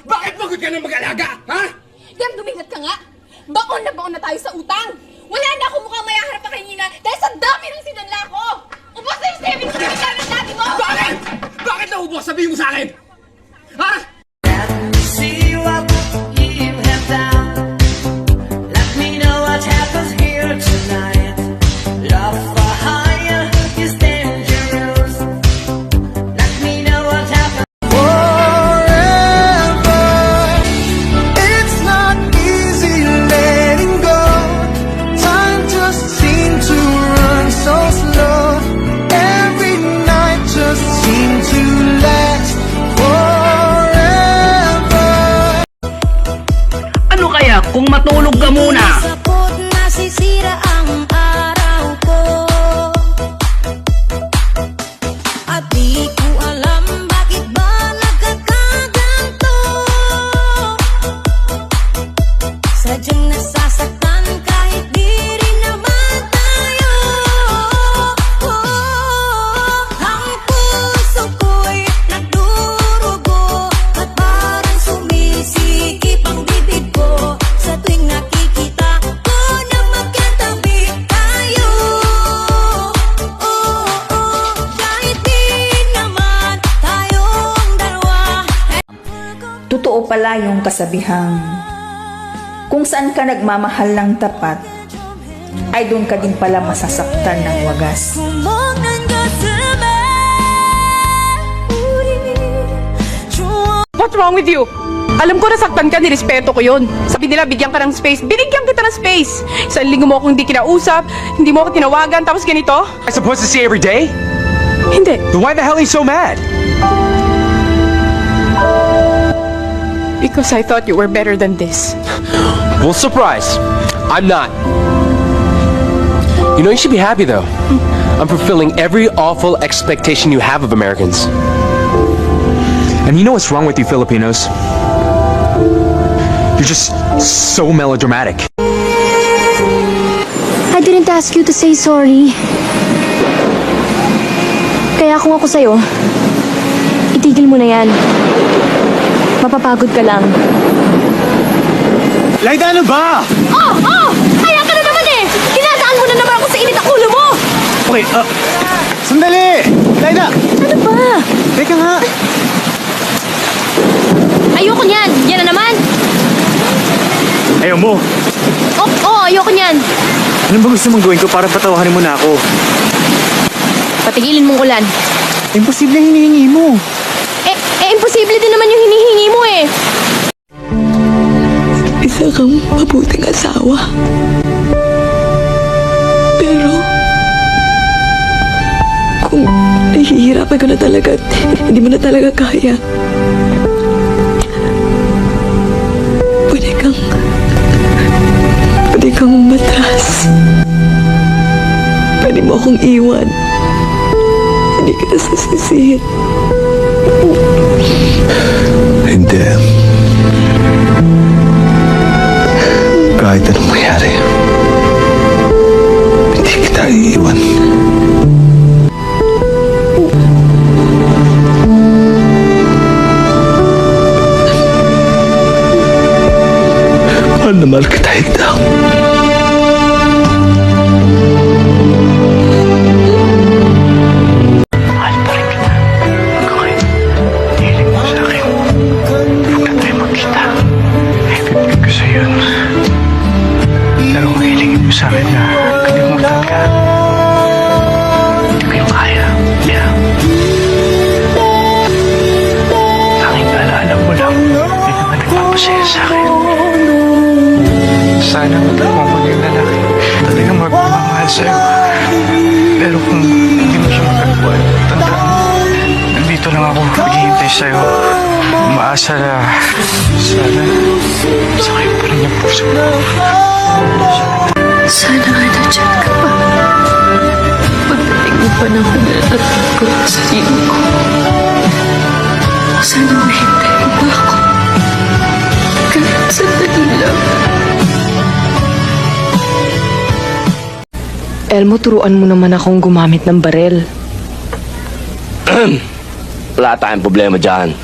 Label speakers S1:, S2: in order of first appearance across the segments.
S1: Bakit pagod ka na mag-alaga, ha?
S2: Dem, dumingat ka nga! Baon na tayo sa utang! Wala na akong mukhang mayaharap pa kanina dahil sa dami ng sinanla ko! Ubos na yung savings na ng dati mo!
S1: Bakit? Bakit naubos? Sabihin mo sa akin! Ha?
S3: See what you have done. Let me know what happens here tonight. Love for hire is dangerous. Let me know what happens.
S4: Forever, it's not easy letting go. Time just seems to run so slow. Every night just seems to last forever.
S5: Ano kaya kung matulog ka muna?
S6: Sapot nasisira ang araw ko. At di ko alam bakit ba nagkakaganto. Sadyang nasasaktan kahit di rin naman tayo. Ang puso ko'y nagdurugo at parang sumisikip ang bibig ko sa tuwing nakikita ko na magkatabi tayo. Kahit di naman tayong dalawa.
S7: Totoo pala yung kasabihang, kung saan ka nagmamahal ng tapat, ay doon ka din pala masasaktan ng wagas.
S6: 구멍난 가슴에 우리 좋아.
S8: What's wrong with you? Alam ko nasaktan ka, nirespeto ko yun. Sabi nila, bigyan ka ng space. Binigyan kita ng space. Isang linggo mo akong hindi kinausap, hindi mo ako tinawagan, tapos ganito?
S9: I'm supposed to see every day?
S8: Hindi.
S9: Then why the hell are you so mad?
S8: Because I thought you were better than this.
S9: Well, surprise. I'm not. You know, you should be happy though. I'm fulfilling every awful expectation you have of Americans.
S10: And you know what's wrong with you Filipinos? You're just so melodramatic.
S11: I didn't ask you to say sorry. Kaya kung ako sa'yo, itigil mo na yan. Mapapagod ka lang.
S10: Laida, ano ba?
S11: Kaya ka na naman eh! Kinadaan mo na naman ako sa init ang ulo mo!
S10: Okay, sandali! Laida!
S11: Ano ba?
S10: Teka nga!
S11: Ayoko niyan! Yan na naman!
S10: Ayaw mo!
S11: Oo, ayoko niyan!
S10: Ano ba gusto mong gawin ko para patawahanin mo na ako?
S11: Patigilin mong ulan.
S10: Imposible ang hinihingi mo.
S11: Imposible din naman yung hinihingi mo eh!
S7: Isa kang mabuting asawa. Pero, kung nahihirapan ka na talaga at hindi mo na talaga kaya, pwede kang umatras. Pwede mo akong iwan. Hindi kita sasisihin.
S4: Hindi. Kahit anong mangyari, hindi kita iiwan. Mahal na mahal kita, Hilda.
S10: Mahal pa rin kita. Okay. Hiling mo sa akin. Huwag na tayo magkita. Ibibigay ko sa yun. Pero kung hilingin mo sa akin na kalimutan ka, hindi ko yung kaya. Yeah. Tanging alaala mo lang, hindi naman nagpapasaya sa akin. Sana magkakamagal yung lalaki. Talagang magmamahal sa'yo. Pero kung hindi mo siya magagawa, tandaan mo, nandito lang ako naghihintay sa'yo. Umaasa na sana sakay pa rin yung puso mo.
S11: Sana nga nandiyan ka pa. Pagdating mo pa ng pananatot ko sa sarili ko. Sana mahintay mo ba ako? Kahit sandali lang.
S8: Elmo, turuan mo naman akong gumamit ng barel.
S5: Wala tayong problema dyan.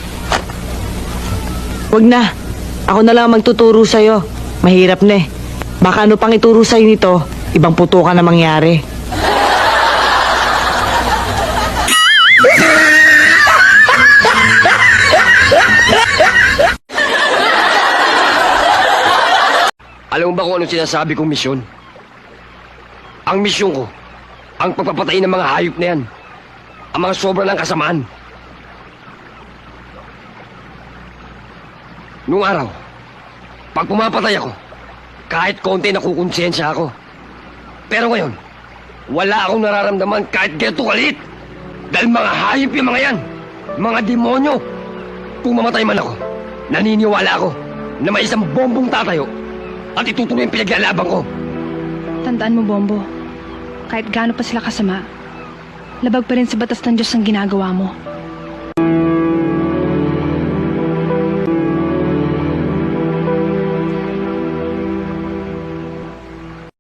S5: Wag na. Ako na lang magtuturo sa'yo. Mahirap na eh. Baka ano pang ituro sa'yo nito, ibang putukan na mangyari.
S9: Alam mo ba kung anong sinasabi kong misyon? Ang misyon ko, ang pagpapatay ng mga hayop na yan. Ang mga sobra ng kasamaan. Noong araw, pag pumapatay ako, kahit konti nakukonsensya ako. Pero ngayon, wala akong nararamdaman kahit ganito kalit. Dahil mga hayop yung mga yan. Mga demonyo. Kung mamatay man ako, naniniwala ako na may isang bombong tatayo at itutuloy ang pinaglalaban ko.
S11: Tandaan mo, Bombo. Kahit gaano pa sila kasama, labag pa rin sa batas ng Diyos ang ginagawa mo.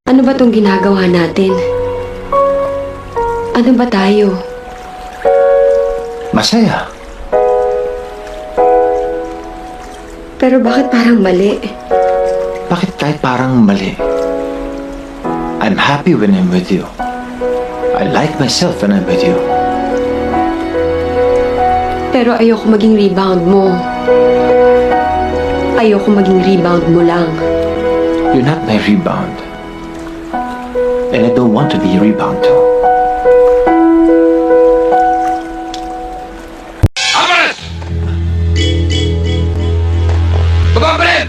S12: Ano ba tong ginagawa natin? Ano ba tayo?
S4: Masaya.
S12: Pero bakit parang mali?
S4: Bakit kahit parang mali? I'm happy when I'm with you. I like myself when I'm with you.
S12: Pero ayoko maging rebound mo. Ayoko maging rebound mo lang.
S4: You're not my rebound. And I don't want to be a rebound too.
S1: Amaras! Baba pa rin!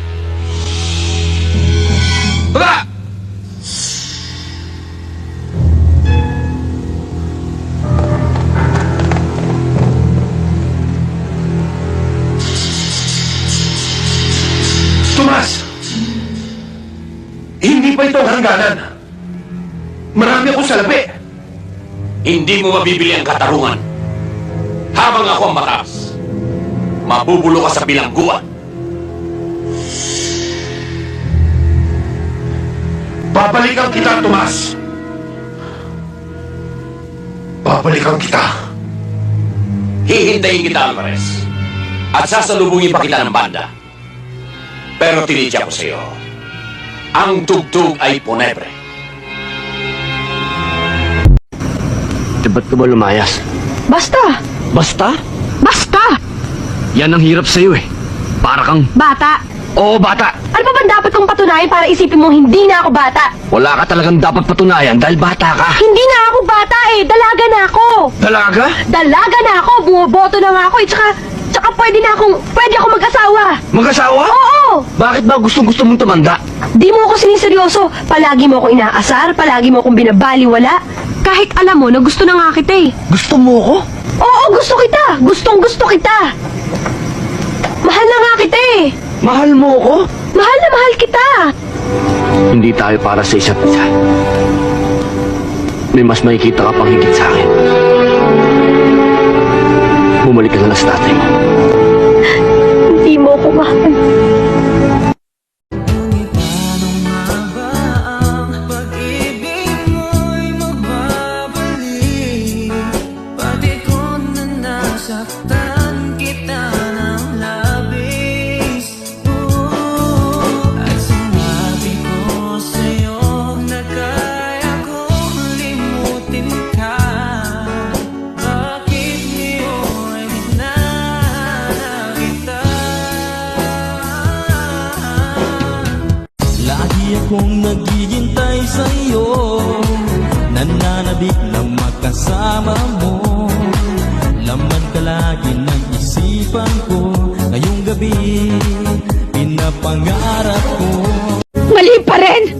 S1: Baba!
S10: Tomas! Hindi pa ito ang hangganan. Marami akong salapi.
S1: Hindi mo mabibili ang katarungan. Habang ako ang mataas, mabubulo ka sa bilangguan.
S10: Babalikan kita, Tomas. Babalikan kita.
S1: Hihintayin kita, Alvarez. At sasalubungin pa kita ng banda. Pero tinidya ko sa'yo, ang tugtog ay punebre.
S9: Ba't ka ba lumayas?
S11: Basta!
S9: Basta?
S11: Basta!
S9: Yan ang hirap sa'yo eh. Para kang...
S11: Bata!
S9: Oo, bata!
S11: Ano ba bang dapat kong patunayan para isipin mo hindi na ako bata?
S9: Wala ka talagang dapat patunayan dahil bata ka.
S11: Hindi na ako bata eh! Dalaga na ako!
S9: Dalaga?
S11: Dalaga na ako! Bumoboto na nga ako eh! Tsaka pwede ako mag-asawa!
S9: Mag-asawa?
S11: Oo!
S9: Bakit ba gusto mong tumanda?
S11: Di mo ako siniseryoso. Palagi mo ako inaasar, palagi mo akong binabaliwala. Kahit alam mo na gusto na nga kita eh.
S9: Gusto mo ko?
S11: Oo, gusto kita. Gustong gusto kita. Mahal na nga kita eh.
S9: Mahal mo ko?
S11: Mahal na mahal kita.
S9: Hindi tayo para sa isa't isa. May mas makikita ka pang higit sa akin. Bumalik ka na lang sa tatay mo.
S11: Hindi mo ako mahal.
S3: Kung naghihintay sa'yo, nananabik ng makasama mo. Laman ka lagi ng isipan ko. Ngayong gabi, pinapangarap ko.
S11: Mali pa rin!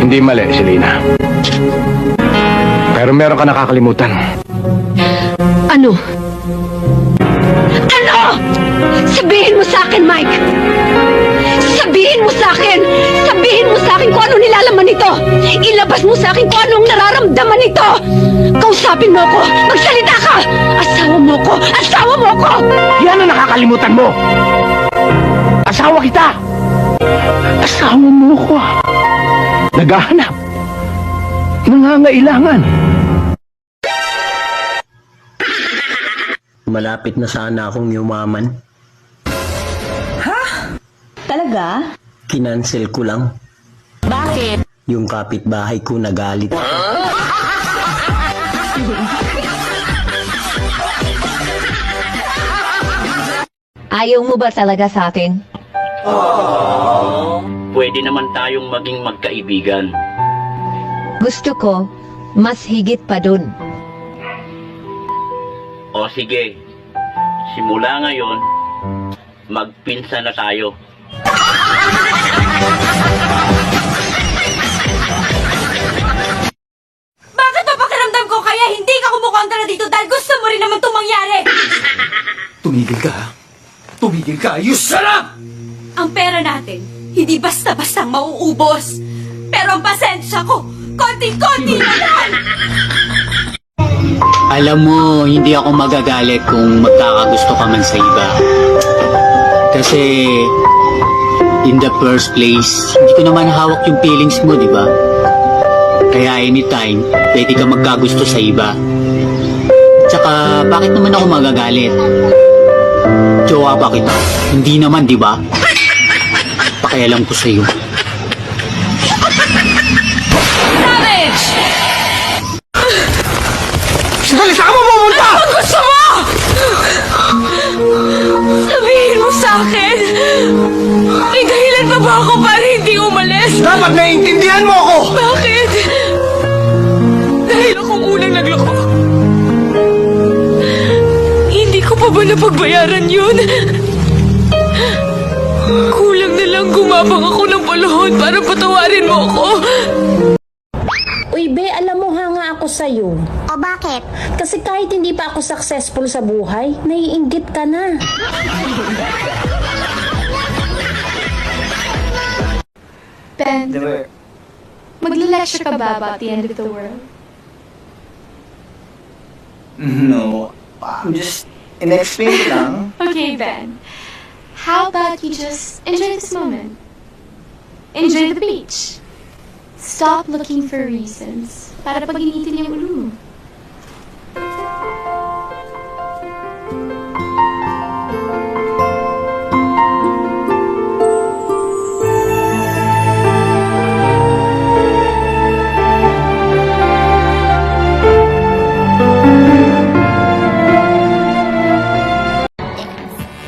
S9: Hindi mali, Selena. Pero meron ka nakakalimutan.
S11: Ano? Ano? Sabihin mo sa akin, Mike! Sabihin mo sa akin! Sabihin mo sa akin kung anong nilalaman nito! Ilabas mo sa akin kung anong nararamdaman nito! Kausapin mo ko! Magsalita ka! Asawa mo ko! Asawa mo ko!
S9: Yan ang nakakalimutan mo! Asawa kita! Asawa mo ko! Naghahanap! Nangangailangan!
S5: Malapit na sana akong yumaman.
S7: Talaga?
S9: Kinansel ko lang.
S7: Bakit?
S9: Yung kapitbahay ko nagalit.
S11: Ayaw mo ba talaga sa akin?
S1: Pwede naman tayong maging magkaibigan.
S11: Gusto ko, mas higit pa dun.
S1: O sige, simula ngayon, magpinsa na tayo.
S6: Bakit ba pakiramdam ko kaya hindi ka kumukontra dito dahil gusto mo rin naman itong mangyari?
S10: Tumigil ka, ha? Tumigil ka! You shut up!
S6: Ang pera natin, hindi basta-bastang mauubos. Pero ang pasensya ko, konti-konti na lang!
S13: Alam mo, hindi ako magagalit kung magkakagusto ka man sa iba. Kasi, in the first place, hindi ko naman hawak yung feelings mo, di ba? Kaya anytime, pwede ka magkagusto sa iba. Tsaka, bakit naman ako magagalit? Jowa ba kita? Hindi naman, di ba? Pakialam ko sa'yo.
S6: Savage!
S10: Sandali, saan ka mo pumunta?
S6: Ano gusto mo? Sabihin mo sa akin, may dahilan pa ba ako para hindi umalis?
S10: Dapat naiintindihan mo ako!
S6: Bakit? Dahil akong unang nagloko. Hindi ko pa ba napagbayaran yun? Kulang na lang gumabang ako ng paluhod para patawarin mo ako.
S7: Uy, be, alam mo hanga ako sa'yo.
S6: O bakit?
S7: Kasi kahit hindi pa ako successful sa buhay, naiinggit ka na.
S2: Ben, magla-lecture ka ba about the end of the world?
S4: No, I'm just in-explain lang.
S2: Okay, Ben. How about you just enjoy this moment? Enjoy the beach. Stop looking for reasons para pag-initin yung ulo mo.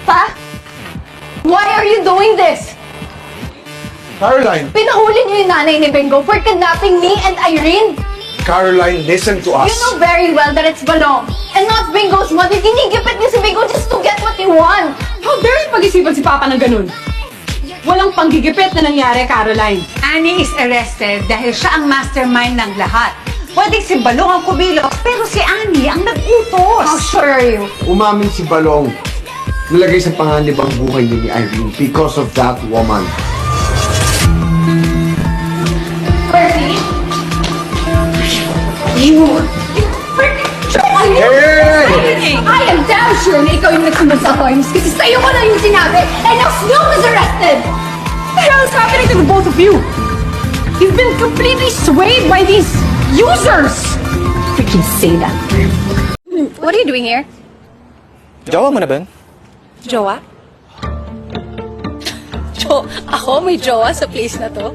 S2: Pa? Why are you doing this?
S10: Caroline!
S2: Pinahuli niyo yung nanay ni Bingo for kidnapping me and Irene.
S10: Caroline, listen to us.
S2: You know very well that it's Balong and not Bingo's mother. Ginigipit niyo si Bingo just to get what he want.
S8: How dare you pag-isipan si Papa ng ganun? Walang panggigipit na nangyari, Caroline.
S6: Annie is arrested dahil siya ang mastermind ng lahat. Pwedeng si Balong ang kumilos, pero si Annie ang nag-utos.
S2: How sure are you?
S10: Umamin si Balong. Nalagay sa panganib ang buhay niya ni Irene because of that woman.
S2: Percy? You... I am damn sure na ikaw yung nagsumbad sa coins kasi sa'yo ko na yung sinabi and now Snow is arrested!
S8: What the hell is happening to the both of you? You've been completely swayed by these users!
S2: Freaking say that. What are you doing here?
S10: Jawa mo na, Ben?
S2: Jowa? Ako may jowa sa place na to?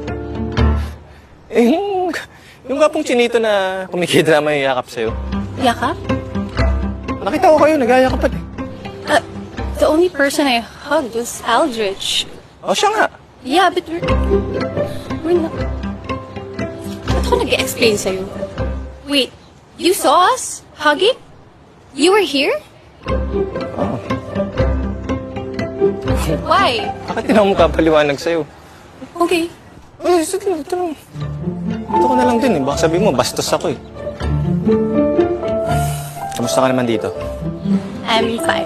S14: Eh, yung gapong chinito na kumikidrama yung yakap sa'yo.
S2: Yakap?
S14: Nakita ko kayo, nag-ayakapan eh.
S2: The only person I hugged was Aldrich.
S14: O, siya nga.
S2: Yeah, but we're not... Ba't ako nag-explain sa'yo? Wait, you saw us hugging? You were here?
S14: Oh.
S2: Why?
S14: Bakit din ako magpapaliwanag sa'yo?
S2: Okay.
S14: Eh, sige, ito lang. Ito ko na lang din eh. Baka sabihin mo, bastos ako eh. Kamusta ka naman dito?
S2: I'm fine.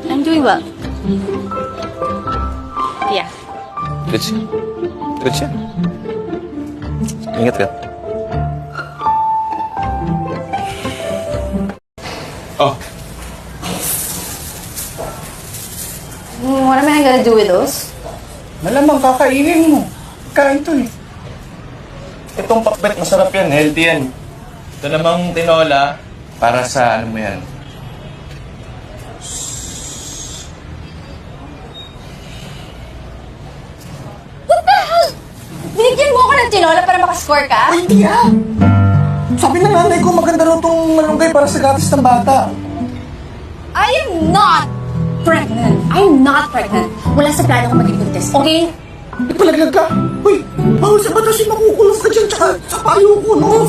S2: I'm doing well. Yeah.
S14: Good siya. Good siya. Ingat ka. Oh.
S2: What am I gonna do with those?
S14: Malamang kakainin mo. Kain to eh. Itong pakbet, masarap yan. Healthy yan. Ito namang tinola para sa ano mo yan.
S15: ng tinola para makascore ka?
S14: Ay, hindi ah! Sabi ng nanay ko, maganda raw itong malunggay para sa gatas ng bata.
S15: I am not pregnant. I'm not pregnant. Wala sa plano ko maging buntis, okay?
S14: Ipalaglag ka? Uy, bawal sa batas yung makukulas ka dyan, tsaka sa payo ko, no?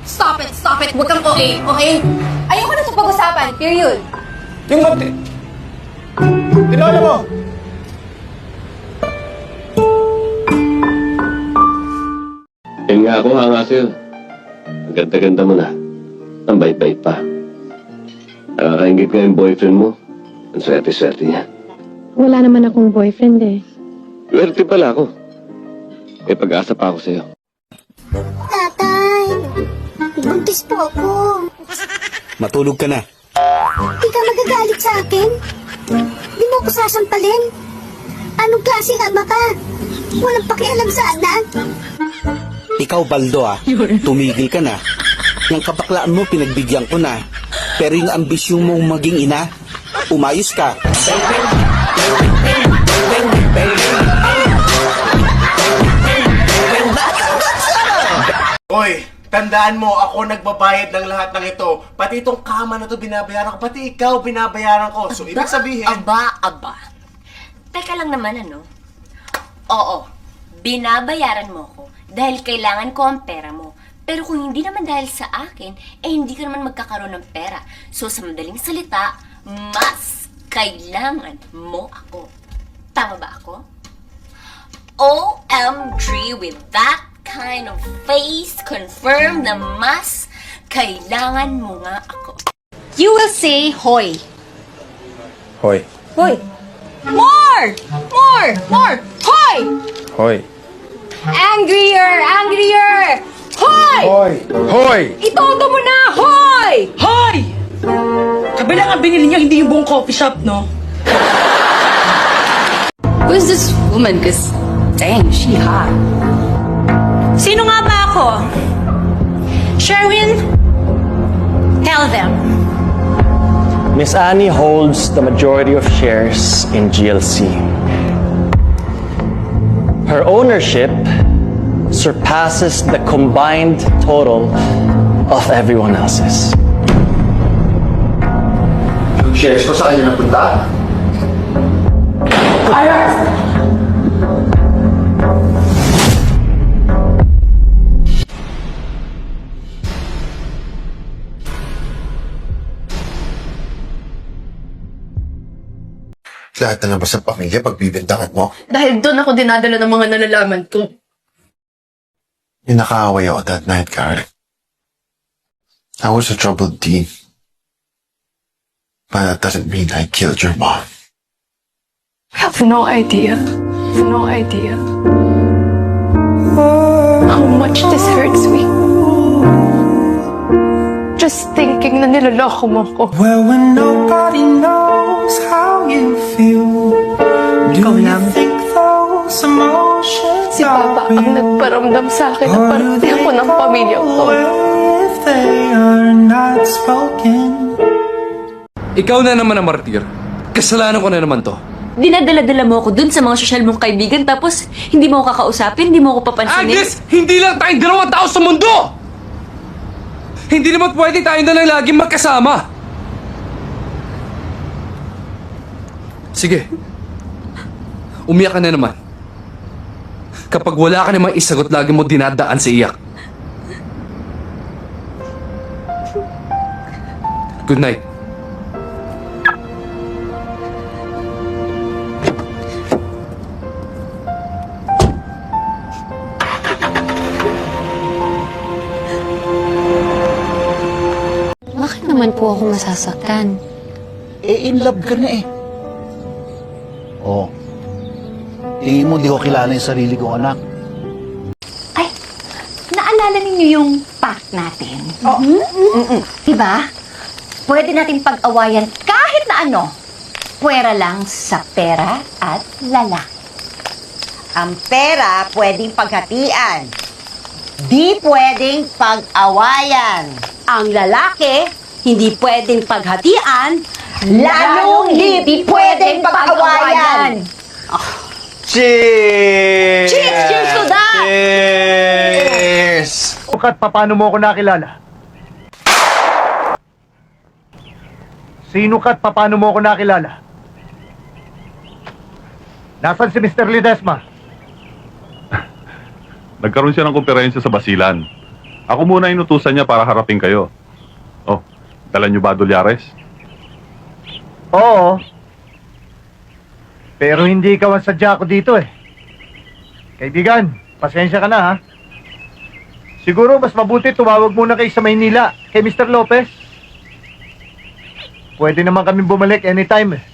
S15: Stop it. Huwag kang okay, okay? Ayoko na ito pag-usapan, period.
S14: Yung mati... Tinola mo!
S9: Yan nga ako hanga sa'yo. Ang ganda-ganda mo na. Ang bait-bait pa. Nakakaingit nga yung boyfriend mo. Ang swerte-swerte niya.
S12: Wala naman akong boyfriend eh.
S9: Swerte pala ako. May pag-asa pa ako sa'yo.
S11: Tatay, buntis po ako.
S10: Matulog ka na.
S11: Di ka magagalit sa akin? Di mo ko sasampalin? Anong klaseng ama ka? Walang pakialam sa anak?
S10: Ikaw, Baldo tumigil ka na. Yung kabaklaan mo, pinagbigyan ko na. Pero yung ambisyon mong maging ina, umayos ka.
S14: Hoy, tandaan mo, ako nagbabayad ng lahat ng ito. Pati itong kama na to binabayaran ko, pati ikaw binabayaran ko. So, ibig sabihin...
S15: Aba. Teka lang naman, ano? Oo, binabayaran mo ko dahil kailangan ko ang pera mo. Pero kung hindi naman dahil sa akin, hindi ka naman magkakaroon ng pera. So, sa madaling salita, mas kailangan mo ako. Tama ba ako? OMG, with that kind of face, confirm na mas kailangan mo nga ako. You will say, hoy.
S14: Hoy.
S15: Hoy. More! Hoy!
S14: Hoy.
S15: Angrier! Hoy!
S14: Hoy!
S15: Itodo mo na! Hoy!
S5: Hoy! Kabila nga binili niyo, hindi yung buong coffee shop, no?
S15: Who's this woman? Cause, dang, she hot. Sino nga ba ako? Sherwin, tell them.
S16: Miss Annie holds the majority of shares in GLC. Her ownership surpasses the combined total of everyone else's.
S4: Yung shares ko sa kanya napunta?
S17: Lahat na naman sa pamilya pagbibintangan mo.
S8: Dahil doon ako dinadala ng mga nalalaman ko.
S17: Yung nakaaway ako that night, Karen. I was a troubled teen. But that doesn't mean I killed your mom.
S8: I have no idea how much this hurts me. Just thinking na niloloko mo ko.
S3: Well, when nobody knows how you feel, do you think those emotions
S8: Si Papa ang nagparamdam sa akin na parte ako ng pamilya ko.
S3: if they are not spoken?
S18: Ikaw na naman ang martir. Kasalanan ko na naman to.
S12: Dinadala-dala mo ako dun sa mga sosyal mong kaibigan tapos hindi mo ako kakausapin, hindi mo ako papansinin.
S18: Agnes! Hindi lang tayong dalawang tao sa mundo! Hindi naman pwede tayo na lang laging magkasama. Sige. Umiyak ka na naman. Kapag wala ka namang isagot, lagi mo dinadaan sa iyak. Good night.
S11: Bakit naman po ako masasaktan?
S10: In love ka na eh. Oh. Tingin mo, di ko kilala yung sarili kong anak.
S11: Ay, naalala ninyo yung pact natin? Diba? Pwede natin pag-awayan kahit na ano. Pwera lang sa pera at lalaki.
S19: Ang pera pwedeng paghatian. Di pwedeng pag-awayan.
S11: Ang lalaki, hindi pwedeng paghatian,
S19: Lalong hindi pwedeng pag-awayan.
S10: Cheers!
S11: Cheers! Cheers to that!
S10: Cheers! ka at paano mo ako nakilala? Sino ka at paano mo ako nakilala? Nasaan si Mr. Ledesma?
S20: Nagkaroon siya ng komperensya sa Basilan. Ako muna inutusan niya para harapin kayo. Oh, dala niyo ba dolyares?
S10: Oo. Pero hindi ikaw ang sadya ko dito eh. Kaibigan, pasensya ka na ha. Siguro mas mabuti tumawag muna kayo sa Maynila kay Mr. Lopez. Pwede naman kami bumalik anytime eh.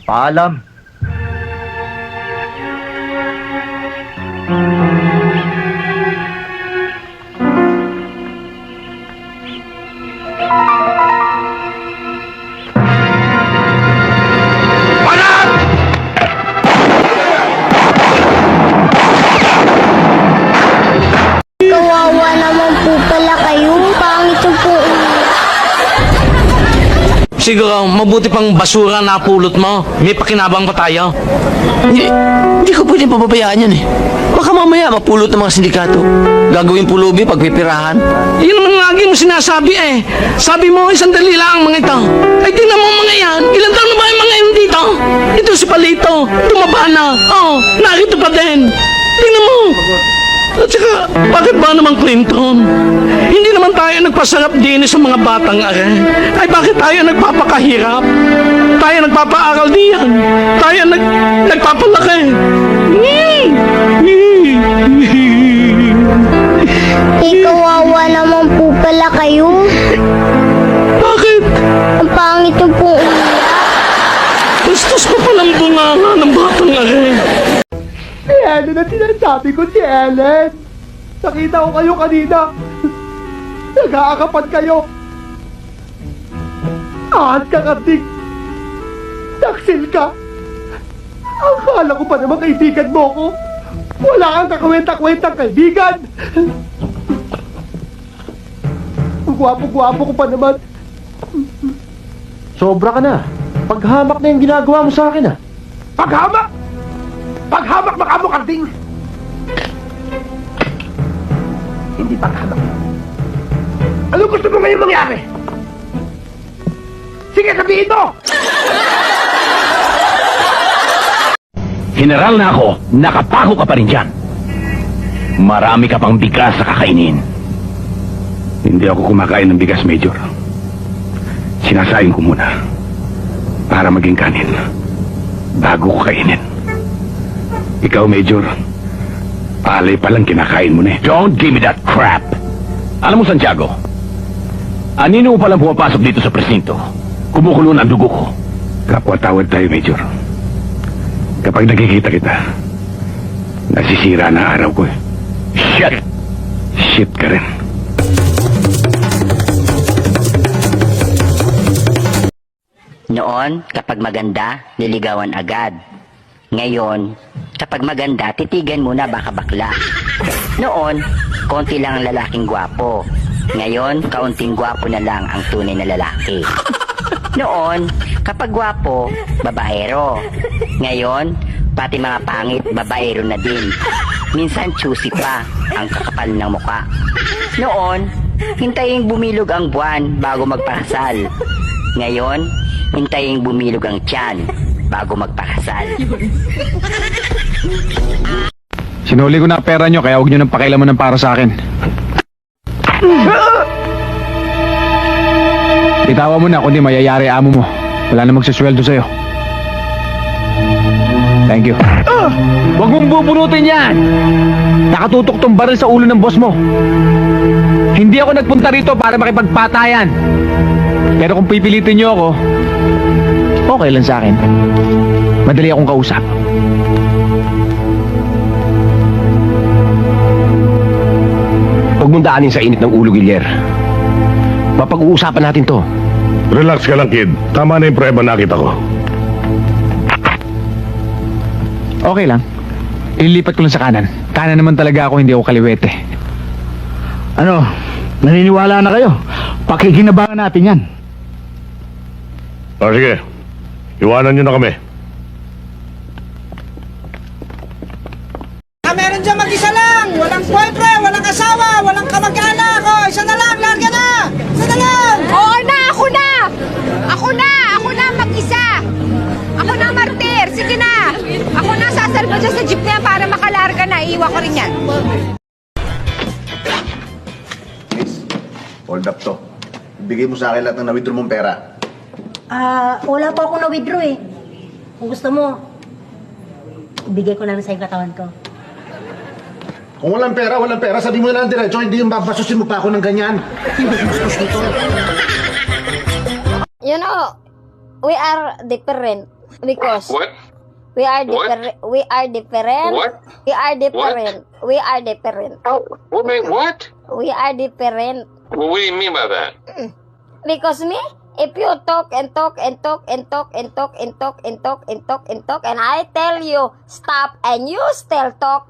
S10: Paalam.
S21: Kawawa naman po pala kayo. Pangit yung po.
S22: Siguro, mabuti pang basura na pulot mo. May pakinabang pa tayo. Hindi ko pwede pababayaan yan eh. Baka mamaya mapulot ng mga sindikato. Gagawin pulubi pagpipirahan. Yun naman lagi mo sinasabi eh. Sabi mo, isang dali lang ang mga ito. Ay, tingnan mo mga yan. Ilan taon na ba yung mga yan dito? Ito si Palito. Tumaba na. Oh, narito pa din. Tingnan mo. At saka, bakit ba naman Clinton? Hindi naman tayo nagpasarap din sa mga batang are. Ay bakit tayo nagpapakahirap? Tayo nagpapaaral diyan. Tayo nagpapalaki.
S21: Kawawa naman po pala kayo.
S22: Bakit?
S21: Ang pangit yung po.
S22: Bastos pa palang bunganga ng batang are.
S10: Si Ellen ang sinasabi ko, si Ellen. Nakita ko kayo kanina. Nag-aakapan kayo. Ahad ka kating. Taksil ka. Akala ko pa naman kaibigan mo ko. Wala kang kakwenta-kwentang kaibigan. Ang gwapo-gwapo ko pa naman.
S16: Sobra ka na. Paghamak na yung ginagawa mo sa akin ah.
S10: Paghamak! Paghamak makamo karding! Hindi paghamak. Ano gusto mo ngayon mangyari? Sige, sabihin mo!
S1: General na ako, nakapako ka pa rin dyan. Marami ka pang bigas sa kakainin.
S23: Hindi ako kumakain ng bigas, Major. Sinasain ko muna para maging kanin bago ko kainin. Ikaw, Major, palay pa lang kinakain mo na eh.
S1: Don't give me that crap. Alam mo, Santiago, anino mo palang pumapasok dito sa presinto? Kumukulo na ang dugo ko.
S23: Kapwa-tawad tayo, Major. Kapag nakikita kita, nasisira na araw ko eh.
S1: Shit!
S23: Shit ka rin.
S24: Noon, kapag maganda, niligawan agad. Ngayon, kapag maganda, titigan muna baka bakla. Noon, konti lang ang lalaking gwapo. Ngayon, kaunting gwapo na lang ang tunay na lalaki. Noon, kapag gwapo, babaero. Ngayon, pati mga pangit, babaero na din. Minsan choosy pa ang kakapal ng muka. Noon, hintayin bumilog ang buwan bago magpakasal. Ngayon, hintayin bumilog ang tiyan bago magpakasal.
S25: Sinuli ko na ang pera nyo, kaya huwag nyo nang pakialaman ng para sa akin. Bitawa mo na, kundi mayayari amo mo. Wala na magsasweldo sa'yo. Thank you.
S22: Huwag mong bubunutin yan! Nakatutok tong baril sa ulo ng boss mo. Hindi ako nagpunta rito para makipagpatayan. Pero kung pipilitin nyo ako, okay lang sa akin. Madali akong kausap.
S9: Huwag mong daanin sa init ng ulo, Guilher. Mapag-uusapan natin to.
S26: Relax ka lang, kid. Tama na yung prueba nakita ko.
S25: Okay lang. Ililipat ko lang sa kanan. Kanan naman talaga ako, hindi ako kaliwete.
S10: Ano? Naniniwala na kayo? Pakikinabangan natin yan.
S26: O sige, iwanan nyo na kami.
S2: mo sa akin lahat ng na-withdraw mong pera.
S21: Wala pa akong na-withdraw eh. Kung gusto mo, ibigay ko na lang sa'yo katawan ko.
S2: Kung walang pera, sabi mo na lang diretso, hindi yung babasusin mo pa ako ng ganyan.
S21: You know, we are different because
S1: What?
S21: we are
S1: What?
S21: different. We are different.
S1: What?
S21: We are different. We are different.
S1: What?
S21: We are different.
S1: What do you mean by that?
S21: Because me, if you talk and talk and talk and talk and talk and talk and talk and talk and talk and I tell you stop and you still talk,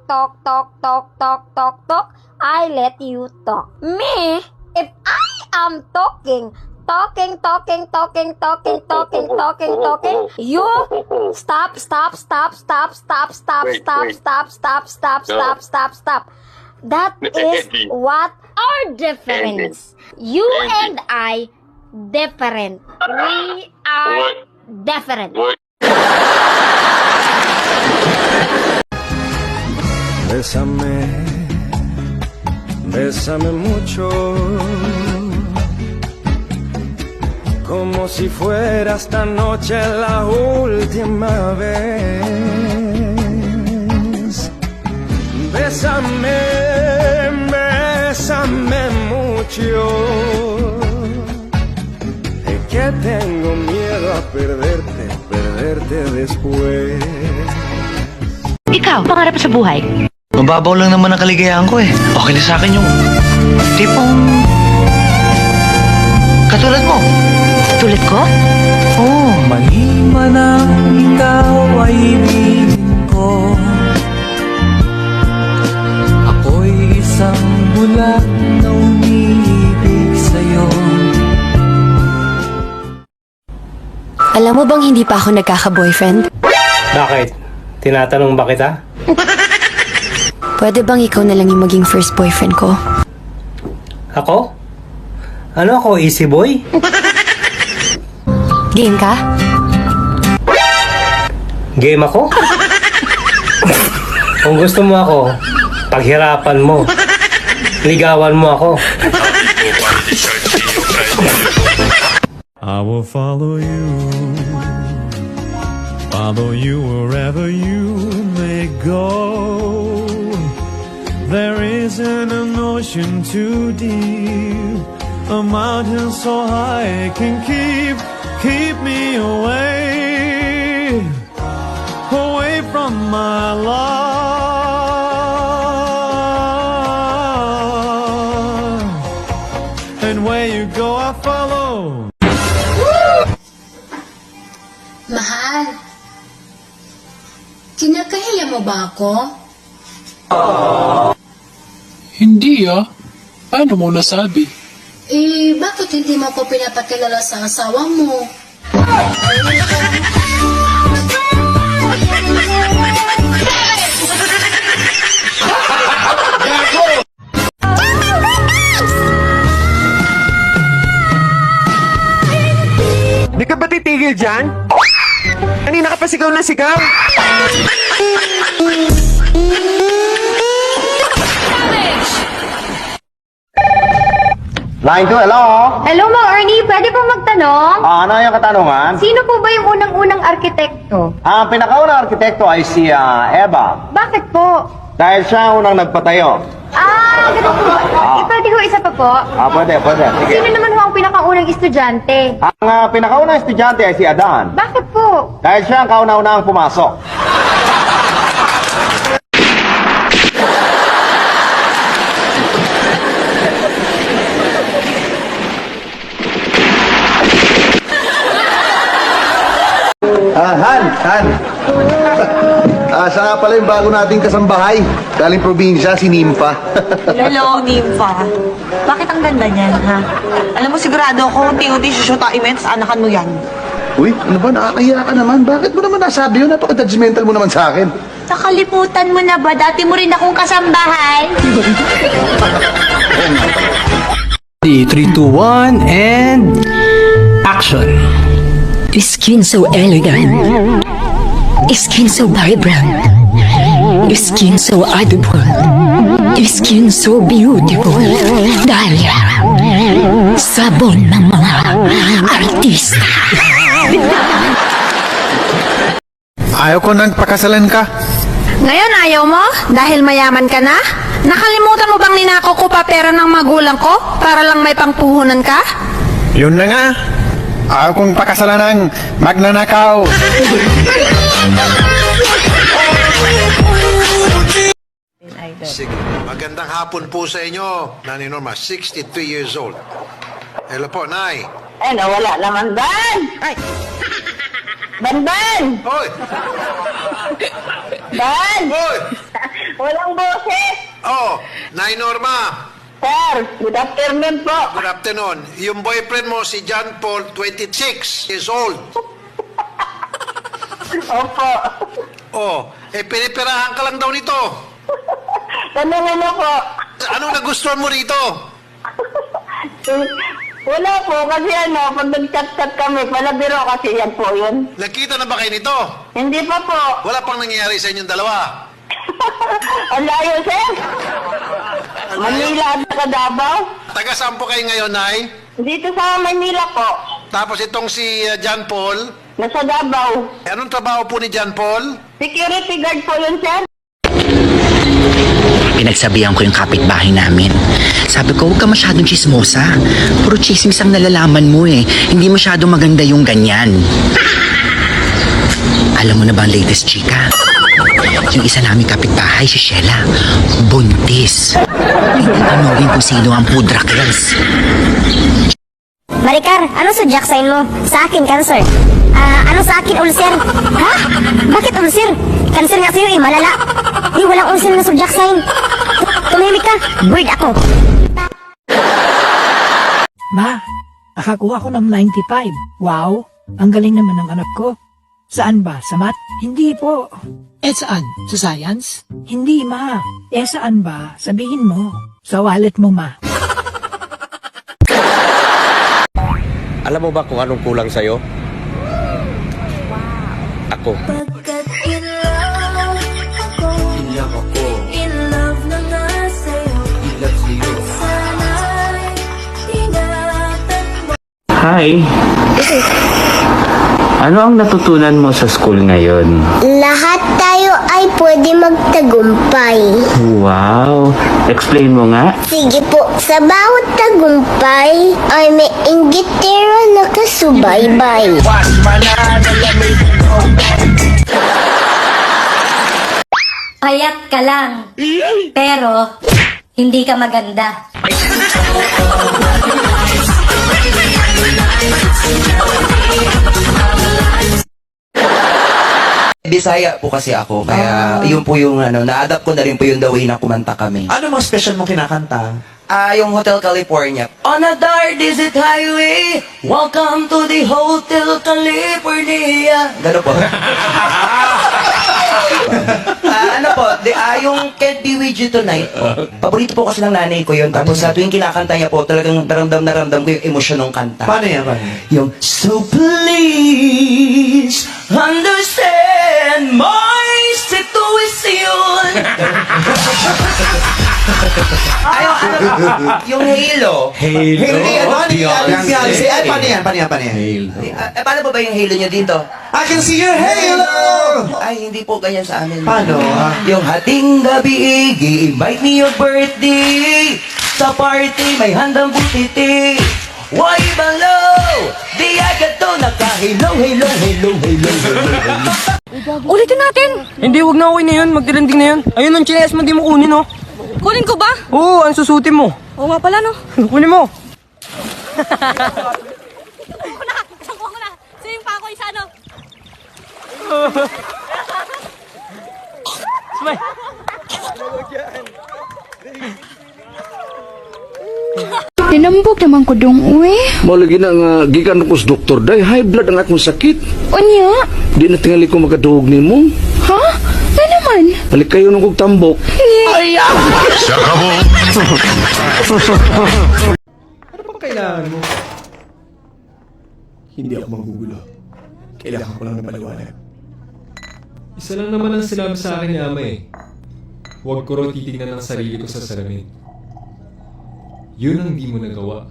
S21: I let you talk. Me, if I am talking, you stop. That is what our difference. You and I different. We are different.
S5: Bésame, bésame mucho, como si fuera esta noche la última vez. Bésame, bésame mucho, que tengo miedo a perderte después.
S6: Ikaw, pangarap sa buhay?
S22: Mababaw lang naman ang kaligayahan ko eh. Okay na sa akin yung tipong katulad mo.
S6: Tulad ko?
S5: Oh. Maliman ang ikaw ay ibigin ko, ako'y isang bulag na umiibig sa'yo.
S7: Alam mo bang hindi pa ako nagkaka-boyfriend?
S22: Bakit? Tinatanong ba kita?
S7: Pwede bang ikaw na lang yung maging first boyfriend ko?
S22: Ako? Ano ako, easy boy?
S7: Game ka?
S22: Game ako? Kung gusto mo ako, paghirapan mo. Ligawan mo ako.
S5: I will follow you wherever you may go. There isn't an ocean too deep, a mountain so high it can keep me away from my love. And where you go, I follow.
S13: Mahal, kinakahiya mo ba ako?
S14: Hindi ah. Paano mo nasabi?
S13: Bakit hindi mo ako pinapakilala sa asawa mo?
S22: Di ka ba titigil dyan? Kanina ka pa sigaw na sigaw.
S2: Line 2, hello?
S21: Hello, Mang Ernie. Pwede po magtanong?
S2: Ano yung katanungan?
S21: Sino po ba yung unang-unang arkitekto?
S2: Ang pinakaunang arkitekto ay si Eva.
S21: Bakit po?
S2: Dahil siya unang nagpatayo.
S21: Ganun po ba? Pwede ho isa pa po?
S2: Pwede. Sige.
S21: Sino naman ho ang pinakaunang estudyante?
S2: Ang pinakaunang estudyante ay si Adan.
S21: Bakit po?
S2: Dahil siya ang kauna-unahang pumasok. Han. Saan nga pala yung bago nating kasambahay? Galing probinsya, si Nimpa.
S27: Hello, Nympha. Bakit ang ganda niyan, ha? Alam mo, sigurado ako, unti-unti susutain sa anakan mo yan.
S2: Uy, ano ba? Nakakahiya ka naman. Bakit mo naman nasabi yun? Napaka-judgmental mo naman sa akin.
S27: Nakalimutan mo na ba? Dati mo rin akong kasambahay.
S22: 3, 2, 1, and action.
S7: Skin so elegant. Skin so vibrant. Skin so edible.
S6: this skin so beautiful. Dahil sabon ng mga artista.
S25: Ayaw ko nang pakasalan ka.
S11: Ngayon ayaw mo? Dahil mayaman ka na? Nakalimutan mo bang ninako ko pa pera ng magulang ko para lang may pangpuhunan ka?
S25: Yun na nga. Ayaw kong pakasalan ng magnanakaw.
S3: Sige. Magandang hapon po sa inyo, Nanay Norma, 63 years old. Hello po, Nay.
S19: Nawala naman, Ban! Ay! Ban!
S3: Hoy!
S19: Ban!
S3: Hoy!
S19: Walang boses!
S3: Oh, Nay Norma.
S19: Sir, good afternoon po.
S3: Good afternoon. Yung boyfriend mo, si John Paul, 26 years old.
S19: Opo.
S3: Oh, pinipirahan ka lang daw nito.
S19: Tanungin mo po.
S3: Anong nagustuhan mo rito?
S19: Wala po, kasi pag nag-chat-chat kami, palabiro kasi yan po yun.
S3: Nakita na ba kayo nito?
S19: Hindi pa po.
S3: Wala pang nangyayari sa inyong dalawa.
S19: Ang layo, sir. Manila at Davao.
S3: Taga saan po kayo ngayon, Nay?
S19: Dito sa Manila po.
S3: Tapos itong si John Paul?
S19: Nasa Davao.
S3: Anong trabaho po ni John Paul?
S19: Security guard po yun, sir.
S4: Pinagsabihan ko yung kapitbahay namin. Sabi ko, huwag ka masyadong chismosa. Puro chismis ang nalalaman mo eh. Hindi masyadong maganda yung ganyan. Alam mo na ba ang latest chika? Yung isa namin kapitbahay, si Sheila, buntis. Hindi tanongin kung sino ang pudrakles.
S21: Maricar, ano zodiac sign mo? Sa akin, Cancer. Ano sa akin, ulcer? Ha? Bakit ulcer? Cancer nga sa'yo malala. Walang ulcer na zodiac sign. Tumimik ka, bird ako.
S8: Ma, nakakuha ko ng 95. Wow, ang galing naman ng anak ko. Saan ba? Sa math? Hindi po. Saan? Sa science? Hindi, ma. Saan ba? Sabihin mo. Sa wallet mo, ma.
S12: Alam mo ba kung anong kulang sa'yo? Ako.
S10: Iyak ako. In love na nga sa'yo. In love sa'yo. Sana'y ingatan mo.
S22: Hi! Ano ang natutunan mo sa school ngayon?
S15: Lahat tayo ay pwede magtagumpay.
S22: Wow! Explain mo nga.
S15: Sige po, sa bawat tagumpay ay may inggitero na kasubaybay.
S21: Payat ka lang. Pero, hindi ka maganda.
S17: Bisaya po kasi ako, kaya yun po yung na-adapt ko na rin po yung the way na kumanta kami.
S18: Ano mga special mo kinakanta?
S17: Yung Hotel California.
S10: On a dark desert highway, welcome to the Hotel California.
S17: Gano'n po. Yung Can't Be With You Tonight po. Paborito po kasi ng nanay ko yun. Tapos sa tuwing kinakanta niya po, talagang naramdam ko yung emosyon ng kanta.
S18: Paano yan?
S17: Yung, so please understand my situation. Yung Halo.
S18: Beyonce. Ay, paano yan?
S17: Paano ba yung Halo nyo dito?
S18: I can see your halo!
S17: Ay, hindi po ganyan sa amin.
S18: Paano?
S17: Yung hating gabi, i-invite me your birthday. Sa party, may handang butiti. Why balaw? Di agad to naka-halo.
S11: Ulitin natin!
S9: Hindi, wag na, okay na yun. Magdilanding na yun. Ayun ang chinelas mo, di mo kunin, oh.
S11: Kunin ko ba?
S9: Oo, ang susutin mo.
S11: Oo nga pala, no?
S9: Kunin mo.
S11: Kuha ko na. Sing pa ako isa, no?
S9: Smile.
S7: Dinambog naman ko dong, uwi.
S23: Malagi na nga, gikan ko sa doktor, day, high blood ang akong sakit.
S7: Unya?
S23: Di na tingali ko magaduhog ni mo.
S7: Ha? Ano naman?
S23: Balik kayo nung kong tambok.
S7: Ay,
S10: Ano bang kailangan mo? Hindi ako manggugulo. Kailangan ko lang na paliwanag. Isa lang naman ang sinabi sa akin ni Ama eh.
S1: huwag ko raw titignan ng sarili ko sa salamin. Yun ang di mo nagawa.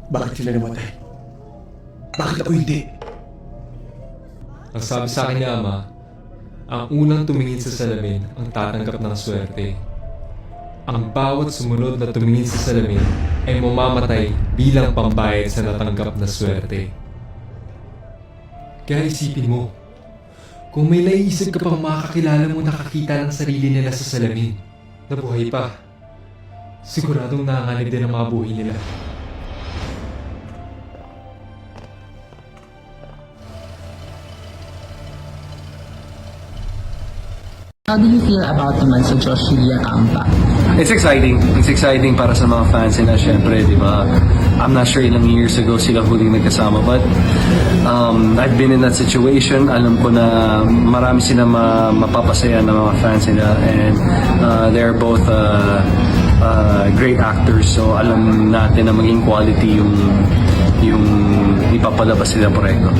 S18: Bakit sila namatay? Bakit ako hindi?
S1: Ang sabi sa akin ni Ama, ang unang tumingin sa salamin ang tatanggap ng swerte. Ang bawat sumunod na tumingin sa salamin ay mamamatay bilang pambayad sa natanggap na swerte. Kaya isipin mo, kung may naiisip ka pang makakilala mo nakakita ng sarili nila sa salamin, na buhay pa, siguradong nanganganib din ang mga buhay nila.
S5: How do you feel about naman sa Joshua Campa?
S14: It's exciting. It's exciting para sa mga fans nila, syempre, di ba? I'm not sure ilang years ago sila huling nagkasama, but I've been in that situation. Alam ko na marami sila mapapasaya ng mga fans nila, and they're both great actors, so alam natin na maging quality yung ipapalabas sila proyekto.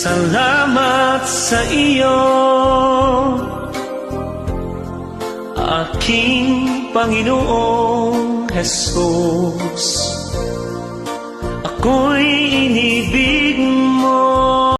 S10: Salamat sa iyo, aking Panginoong Jesus. Ako'y inibig